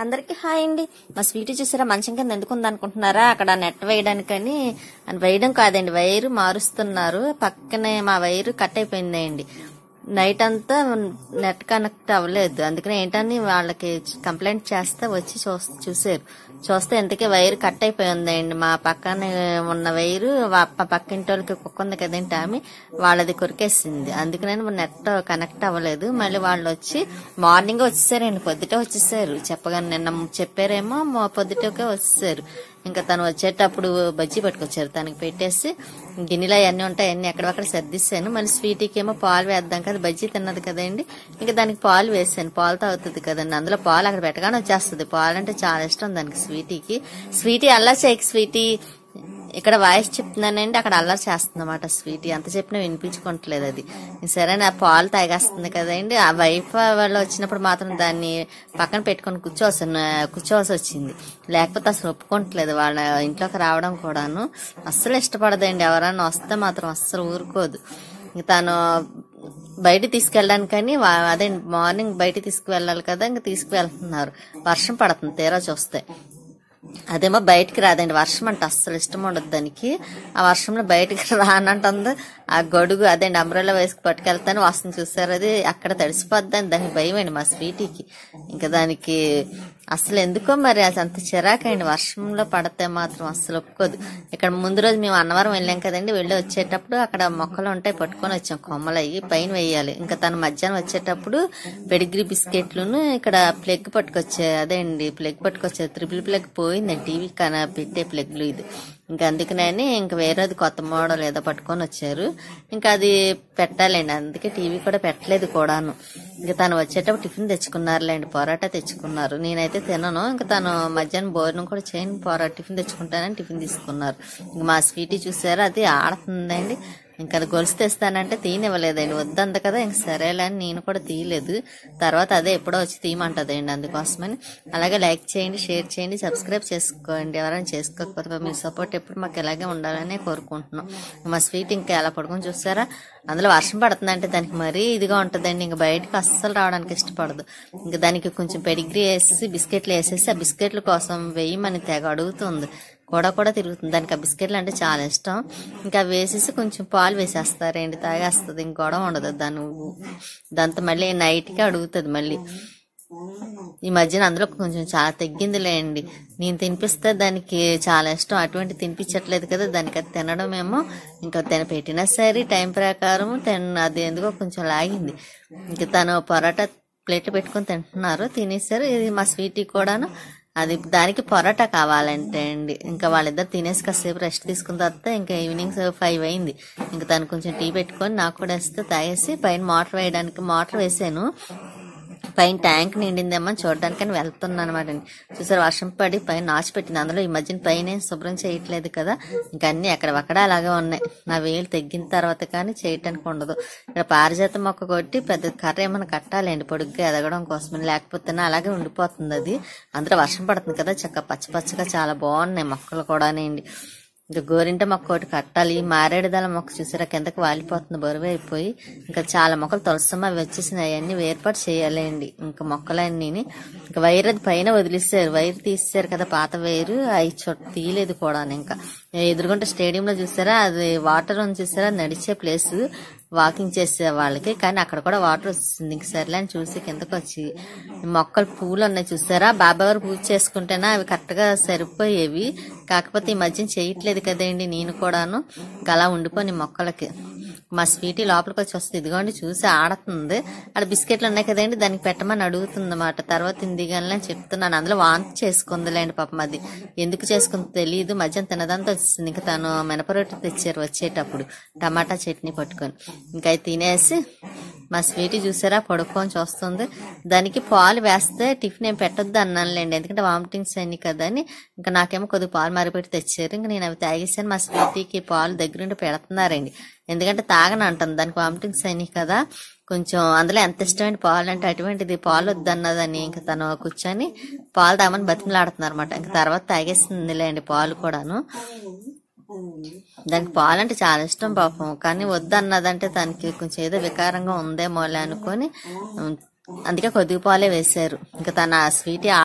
అందరికి హాయ్ అండి. మా స్వీట్ చూసారా మంచం కింద ఎందుకుంది అనుకుంటున్నారా? అక్కడ నెట్ వేయడానికని వేయడం కాదండి, వైరు మారుస్తున్నారు. పక్కనే మా వైరు కట్ అయిపోయిందండి. నైట్ అంతా నెట్ కనెక్ట్ అవ్వలేదు. అందుకని ఏంటని వాళ్ళకి కంప్లైంట్ చేస్తే వచ్చి చూస్తే ఇంతకీ వైర్ కట్ అయిపోయి ఉందండి. మా పక్కన ఉన్న వైరు పక్కింటి వాళ్ళకి కుక్క ఉంది కదేంటి, ఆమె వాళ్ళది కొరికేసింది. అందుకనే నెట్ కనెక్ట్ అవ్వలేదు. మళ్ళీ వాళ్ళు వచ్చి మార్నింగ్ వచ్చేసారండి, పొద్దుటే వచ్చేసారు. చెప్పగానే నిన్న చెప్పారేమో పొద్దుటకే వచ్చేసారు. ఇంకా తను వచ్చేటప్పుడు బజ్జీ పట్టుకొచ్చారు. తనకి పెట్టేసి గిన్నెలో అవన్నీ ఉంటాయి, అన్ని ఎక్కడక్కడ సర్దిస్తాను. మళ్ళీ స్వీటీకి ఏమో పాలు వేద్దాం కదా, బజ్జీ తిన్నది కదండి, ఇంకా దానికి పాలు వేసాను. పాలు తాగుతుంది కదండి, అందులో పాలు అక్కడ పెట్టగానే వచ్చేస్తుంది. పాలు అంటే చాలా ఇష్టం దానికి స్వీటీకి. స్వీటీ అల్లా చేయకు స్వీటీ, ఇక్కడ వాయిస్ చెప్తున్నానండి, అక్కడ అల్లరి చేస్తుందన్నమాట స్వీటీ. అంత చెప్పినా వినిపించుకోవట్లేదు అది. సరే నా పాలు తాగేస్తుంది కదండి. ఆ వైఫ్ వాళ్ళు వచ్చినప్పుడు మాత్రం దాన్ని పక్కన పెట్టుకొని కూర్చోవలసి వచ్చింది. లేకపోతే అసలు ఒప్పుకోవట్లేదు వాళ్ళ ఇంట్లోకి రావడం కూడాను. అస్సలు ఇష్టపడదండి. ఎవరైనా వస్తే మాత్రం అస్సలు ఊరుకోదు. తను బయట తీసుకెళ్ళడానికని అదే మార్నింగ్ బయట తీసుకువెళ్ళాలి కదా, ఇంకా తీసుకువెళ్తున్నారు. వర్షం పడుతుంది. తీరా చూస్తే అదేమో బయటికి రాదండి. వర్షం అంటే అస్సలు ఇష్టం ఉండదు దానికి. ఆ వర్షంలో బయటికి రానంటుంది. ఆ గొడుగు అదేండి అంబ్రెల్లా వేసుకు పట్టుకెళ్తాను, వస్తుంది చూసారు, అది అక్కడ తడిసిపోద్దని దానికి భయం అండి మా స్వీటీకి. ఇంకా దానికి అసలు ఎందుకో మరి అది అంత చిరాకండి. వర్షంలో పడితే మాత్రం అస్సలు ఒప్పుకోదు. ఇక్కడ ముందు రోజు మేము అన్నవరం వెళ్ళాం కదండి, వెళ్ళి వచ్చేటప్పుడు అక్కడ మొక్కలు ఉంటాయి, పట్టుకొని వచ్చాం. కొమ్మలు అయ్యి పైన వేయాలి. ఇంకా తను మధ్యాహ్నం వచ్చేటప్పుడు పెడిగ్రీ బిస్కెట్లును ఇక్కడ ప్లగ్ పట్టుకొచ్చారు. ట్రిపుల్ ప్లగ్ పోయిందండి, టీవీ పెట్టే ప్లగ్లు ఇది. ఇంకా అందుకనే ఇంకా వేరేది కొత్త మోడల్ ఏదో పట్టుకొని వచ్చారు. ఇంకా అది పెట్టాలండి, అందుకే టీవీ కూడా పెట్టలేదు కూడాను. ఇంకా తను వచ్చేటప్పుడు టిఫిన్ తెచ్చుకున్నారులేండి, పొరాటా తెచ్చుకున్నారు. నేనైతే తినను. ఇంకా తను మధ్యాహ్నం భోజనం కూడా చేయను, టిఫిన్ తెచ్చుకుంటానని టిఫిన్ తీసుకున్నారు. ఇంకా మా స్వీటీ చూసారా, అది ఆడుతుందండి. ఇంకా అది గొలుసు తెస్తానంటే తీనివ్వలేదండి, వద్దంత కదా. ఇంక సరేలే అని నేను కూడా తీయలేదు. తర్వాత అదే ఎప్పుడో వచ్చి తీయమంటదండి, అందుకోసమని. అలాగే లైక్ చేయండి, షేర్ చేయండి, సబ్స్క్రైబ్ చేసుకోండి. ఎవరైనా చేసుకోకపోతే మీ సపోర్ట్ ఎప్పుడు మాకు ఇలాగే ఉండాలని కోరుకుంటున్నాం. మా స్వీట్ ఇంకా ఎలా పడుకొని చూసారా, అందులో వర్షం పడుతుందంటే దానికి మరీ ఇదిగా ఉంటుందండి. ఇంకా బయటకు అస్సలు రావడానికి ఇష్టపడదు. ఇంకా దానికి కొంచెం పెడిగ్రీ వేసేసి బిస్కెట్లు వేసేసి ఆ బిస్కెట్ల కోసం వేయమని తెగ అడుగుతుంది. కూడా తిరుగుతుంది. దానికి ఆ బిస్కెట్లు అంటే చాలా ఇష్టం. ఇంకా వేసేసి కొంచెం పాలు వేసేస్తారండి, తాగేస్తుంది. ఇంక గొడవ ఉండదు దాంతో. మళ్ళీ నైట్కి అడుగుతుంది మళ్ళీ. ఈ మధ్యన అందులో కొంచెం చాలా తగ్గిందిలేండి. నేను తినిపిస్తే దానికి చాలా ఇష్టం, అటువంటి తినిపించట్లేదు కదా దానికి. అది తినడం ఏమో ఇంకా పెట్టినా సరే టైం ప్రకారం అది ఎందుకో కొంచెం లాగింది. ఇంకా తను పొరాటా ప్లేట్ పెట్టుకుని తింటున్నారు, తినేసారు. ఇది మా స్వీటీ కూడాను అది దానికి పొరాటా కావాలంటే అండి. ఇంకా వాళ్ళిద్దరు తినేసి కాసేపు రెస్ట్ తీసుకున్న తర్వాత ఇంకా ఈవినింగ్ 5 అయింది. ఇంకా తను కొంచెం టీ పెట్టుకొని నాకు కూడా వేస్తే తాగేసి పైన మోటార్ వేసాను. పైన ట్యాంక్ నిండిందేమో చూడడానికని వెళ్తున్నాను అనమాట అండి. చూసారు వర్షం పడి పైన నాచు పెట్టింది. అందులో ఈ మధ్యన పైన శుభ్రం చేయట్లేదు కదా, ఇంకా అన్ని అక్కడక్కడ అలాగే ఉన్నాయి. నా వేలు తగ్గిన తర్వాత కానీ చేయటానికి ఉండదు. ఇక్కడ పారిజాత మొక్క కొట్టి పెద్ద కర్ర ఏమైనా కట్టాలండి పొడుగ్గా ఎదగడం కోసం, లేకపోతే అలాగే ఉండిపోతుంది అది. అందులో వర్షం పడుతుంది కదా, పచ్చగా చాలా బాగున్నాయి మొక్కలు కూడానండి. ఇంకా గోరింట మొక్క ఒకటి కట్టాలి. మారేడుదల మొక్క చూసారా కిందకి వాలిపోతుంది, బరువు అయిపోయి. ఇంకా చాలా మొక్కలు తులసమ్మ అవి వచ్చేసినాయి, అవన్నీ వేర్పాటు చేయాలండి. ఇంకా మొక్కలన్నీ ఇంకా వైర్ అది పైన వదిలిస్తారు, వైర్ తీసేశారు కదా పాత వైరు, అవి తీయలేదు కూడా. ఇంకా ఎదురుగుంట స్టేడియంలో చూసారా, అది వాటర్ ఉంది చూసారా, నడిచే ప్లేస్ వాకింగ్ చేసే వాళ్ళకి, కానీ అక్కడ కూడా వాటర్ వస్తుంది. ఇంక సర్లే అని చూసి కిందకు వచ్చి మొక్కలు పూలు ఉన్నాయి చూసారా, బాబావారు పూజ చేసుకుంటేనా అవి కరెక్ట్ గా సరిపోయేవి. కాకపోతే ఈ మధ్యన చేయట్లేదు కదండి నేను కూడాను. ఇంకా అలా ఉండిపోయి మొక్కలకి. మా స్వీటీ లోపలికి వచ్చి వస్తుంది, ఇదిగోండి చూసి ఆడుతుంది. అక్కడ బిస్కెట్లు ఉన్నాయి కదండి, దానికి పెట్టమని అడుగుతుంది అన్నమాట. తర్వాత ఇందిగానే చెప్తున్నాను. అందులో వాంతి చేసుకుందిలేండి పాపం, అది ఎందుకు చేసుకుంది తెలియదు. మధ్యాహ్నం తినదంతా వచ్చింది. ఇంకా తను మినపరొట్టి తెచ్చారు వచ్చేటప్పుడు, టమాటా చట్నీ పట్టుకొని. ఇంకా అవి తినేసి మా స్వీటీ చూసారా పడుకొని చూస్తుంది. దానికి పాలు వేస్తే టిఫిన్ ఏం పెట్టొద్దు అన్నానులేండి, ఎందుకంటే వామిటింగ్స్ అన్ని కదా అని. ఇంకా నాకేమో కొద్దిగా పాలు మరిపెట్టి తెచ్చారు. ఇంకా నేను అవి తాగేసాను. మా స్వీటీకి పాలు దగ్గరుండి పెడుతున్నారండి, ఎందుకంటే తాగని అంటుంది, దానికి వామిటింగ్స్ అయినాయి కదా కొంచెం. అందులో ఎంత ఇష్టమైన పాలు అంటే అటువంటిది, పాలు వద్దన్నదని ఇంకా తను కూర్చొని పాలు తాగమని బతిమలాడుతున్నారు అనమాట. ఇంకా తర్వాత తాగేస్తుందిలేండి పాలు కూడాను. దానికి పాలంటే చాలా ఇష్టం పాపం, కానీ వద్దన్నదంటే దానికి కొంచెం ఏదో వికారంగా ఉందేమోలే అనుకొని అందుకే కొద్దిగా పాలే వేశారు. ఇంకా తన స్వీటీ